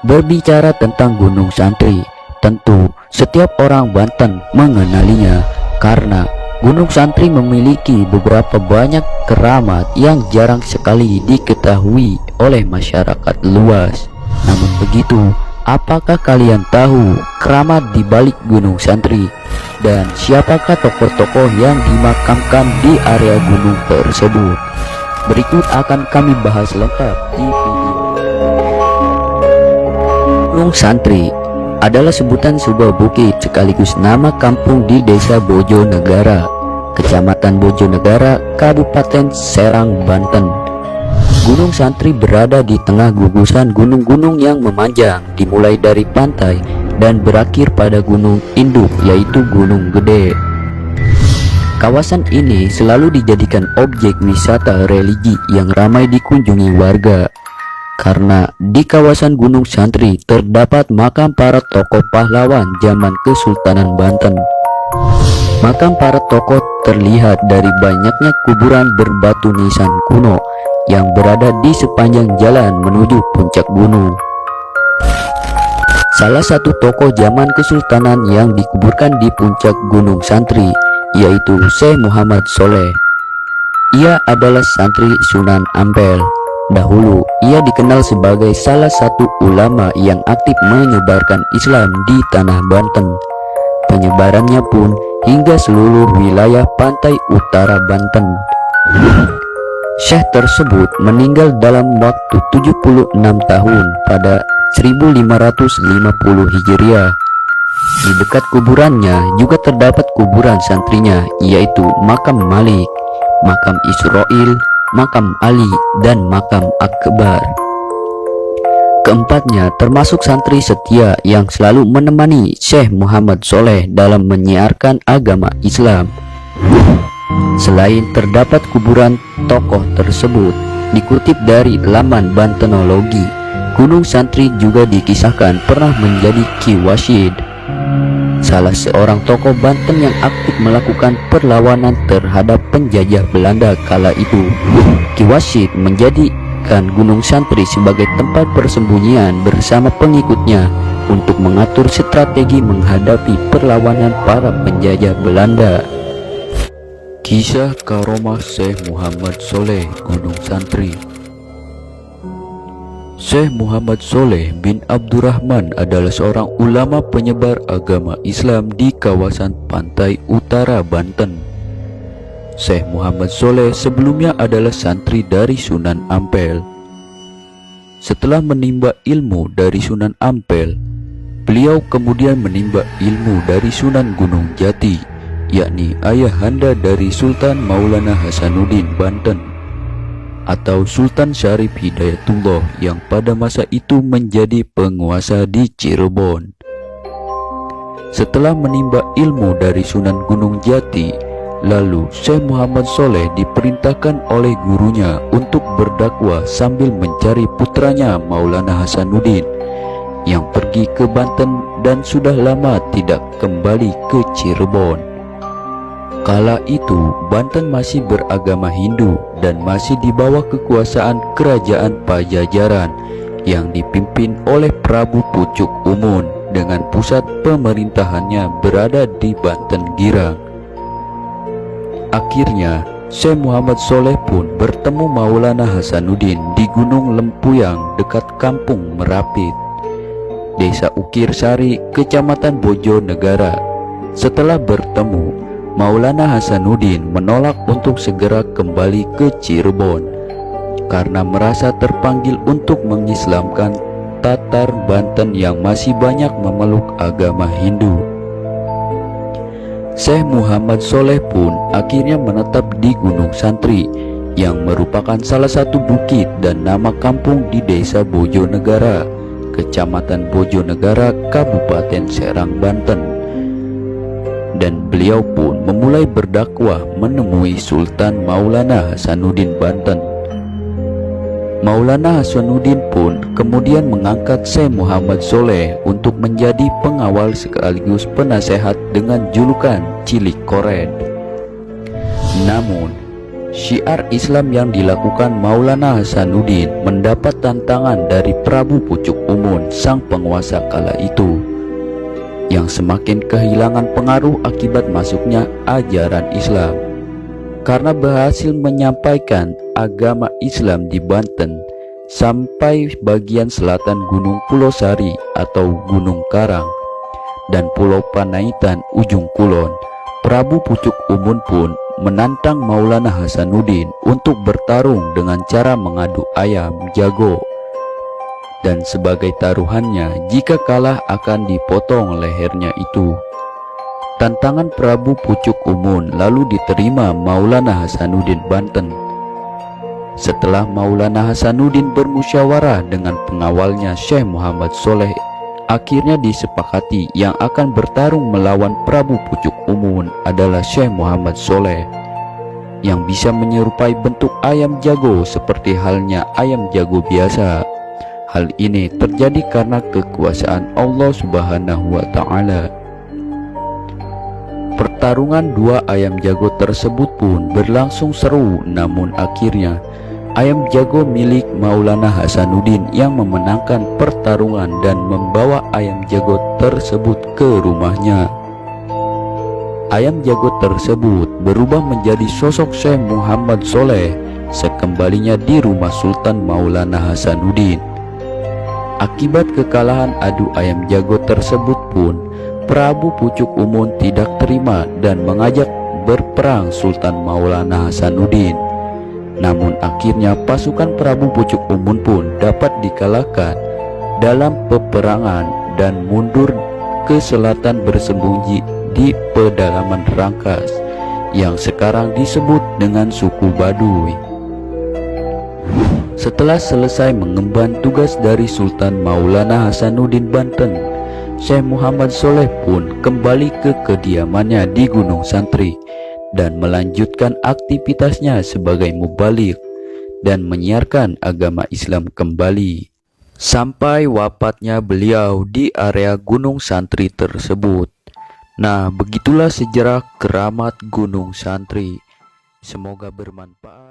Berbicara tentang Gunung Santri, tentu setiap orang Banten mengenalinya karena Gunung Santri memiliki beberapa banyak keramat yang jarang sekali diketahui oleh masyarakat luas. Namun begitu, apakah kalian tahu keramat di balik Gunung Santri? Dan siapakah tokoh-tokoh yang dimakamkan di area gunung tersebut? Berikut akan kami bahas lengkap di video. Gunung Santri adalah sebutan sebuah bukit sekaligus nama kampung di Desa Bojonegara, Kecamatan Bojonegara, Kabupaten Serang, Banten. Gunung Santri berada di tengah gugusan gunung-gunung yang memanjang dimulai dari pantai dan berakhir pada gunung induk yaitu Gunung Gede. Kawasan ini selalu dijadikan objek wisata religi yang ramai dikunjungi warga karena di kawasan Gunung Santri terdapat makam para tokoh pahlawan zaman Kesultanan Banten. Makam para tokoh terlihat dari banyaknya kuburan berbatu nisan kuno yang berada di sepanjang jalan menuju puncak gunung. Salah satu tokoh zaman Kesultanan yang dikuburkan di puncak Gunung Santri yaitu Syekh Muhammad Soleh. Ia adalah santri Sunan Ampel. Dahulu ia dikenal sebagai salah satu ulama yang aktif menyebarkan Islam di tanah Banten. Penyebarannya pun hingga seluruh wilayah pantai utara Banten. Syekh tersebut meninggal dalam waktu 76 tahun pada 1550 Hijriah. Di dekat kuburannya juga terdapat kuburan santrinya yaitu Makam Malik, Makam Israil, Makam Ali, dan Makam Akbar. Keempatnya termasuk santri setia yang selalu menemani Syekh Muhammad Soleh dalam menyiarkan agama Islam. Selain terdapat kuburan tokoh tersebut, dikutip dari laman Bantenologi, Gunung Santri juga dikisahkan pernah menjadi Ki Wasyid, salah seorang tokoh Banten yang aktif melakukan perlawanan terhadap penjajah Belanda kala itu. Ki Wasyid menjadikan Gunung Santri sebagai tempat persembunyian bersama pengikutnya untuk mengatur strategi menghadapi perlawanan para penjajah Belanda. Kisah Karomah Syekh Muhammad Soleh Gunung Santri. Syekh Muhammad Soleh bin Abdurrahman adalah seorang ulama penyebar agama Islam di kawasan pantai utara Banten. Syekh Muhammad Soleh sebelumnya adalah santri dari Sunan Ampel. Setelah menimba ilmu dari Sunan Ampel, beliau kemudian menimba ilmu dari Sunan Gunung Jati, yakni ayahanda dari Sultan Maulana Hasanuddin Banten atau Sultan Syarif Hidayatullah yang pada masa itu menjadi penguasa di Cirebon. Setelah menimba ilmu dari Sunan Gunung Jati, lalu Syekh Muhammad Soleh diperintahkan oleh gurunya untuk berdakwah sambil mencari putranya Maulana Hasanuddin yang pergi ke Banten dan sudah lama tidak kembali ke Cirebon. Kala itu Banten masih beragama Hindu dan masih di bawah kekuasaan kerajaan Pajajaran yang dipimpin oleh Prabu Pucuk Umun dengan pusat pemerintahannya berada di Banten Girang. Akhirnya Syekh Muhammad Soleh pun bertemu Maulana Hasanuddin di Gunung Lempuyang dekat kampung Merapit, Desa Ukir Sari, Kecamatan Bojonegara. Setelah bertemu, Maulana Hasanuddin menolak untuk segera kembali ke Cirebon karena merasa terpanggil untuk mengislamkan Tatar Banten yang masih banyak memeluk agama Hindu. Syekh Muhammad Soleh pun akhirnya menetap di Gunung Santri yang merupakan salah satu bukit dan nama kampung di Desa Bojonegara, Kecamatan Bojonegara, Kabupaten Serang, Banten. Dan beliau pun memulai berdakwah menemui Sultan Maulana Hasanuddin Banten. Maulana Hasanuddin pun kemudian mengangkat Syekh Muhammad Soleh untuk menjadi pengawal sekaligus penasehat dengan julukan Cilik Koren. Namun, Syiar Islam yang dilakukan Maulana Hasanuddin mendapat tantangan dari Prabu Pucuk Umun, sang penguasa kala itu, yang semakin kehilangan pengaruh akibat masuknya ajaran Islam. Karena berhasil menyampaikan agama Islam di Banten sampai bagian selatan Gunung Pulau Sari atau Gunung Karang dan Pulau Panaitan ujung Kulon, Prabu Pucuk Umun pun menantang Maulana Hasanuddin untuk bertarung dengan cara mengadu ayam jago, dan sebagai taruhannya jika kalah akan dipotong lehernya itu. Tantangan Prabu Pucuk Umun lalu diterima Maulana Hasanuddin Banten. Setelah Maulana Hasanuddin bermusyawarah dengan pengawalnya Syekh Muhammad Soleh, akhirnya disepakati yang akan bertarung melawan Prabu Pucuk Umun adalah Syekh Muhammad Soleh, yang bisa menyerupai bentuk ayam jago seperti halnya ayam jago biasa. Hal ini terjadi karena kekuasaan Allah Subhanahu wa Ta'ala. Pertarungan dua ayam jago tersebut pun berlangsung seru, namun akhirnya ayam jago milik Maulana Hasanuddin yang memenangkan pertarungan dan membawa ayam jago tersebut ke rumahnya. Ayam jago tersebut berubah menjadi sosok Syekh Muhammad Soleh sekembalinya di rumah Sultan Maulana Hasanuddin. Akibat kekalahan adu ayam jago tersebut pun, Prabu Pucuk Umun tidak terima dan mengajak berperang Sultan Maulana Hasanuddin. Namun akhirnya pasukan Prabu Pucuk Umun pun dapat dikalahkan dalam peperangan dan mundur ke selatan bersembunyi di pedalaman Rangkas yang sekarang disebut dengan suku Baduy. Setelah selesai mengemban tugas dari Sultan Maulana Hasanuddin Banten, Syekh Muhammad Soleh pun kembali ke kediamannya di Gunung Santri dan melanjutkan aktivitasnya sebagai mubaligh dan menyiarkan agama Islam kembali sampai wafatnya beliau di area Gunung Santri tersebut. Nah, begitulah sejarah keramat Gunung Santri. Semoga bermanfaat.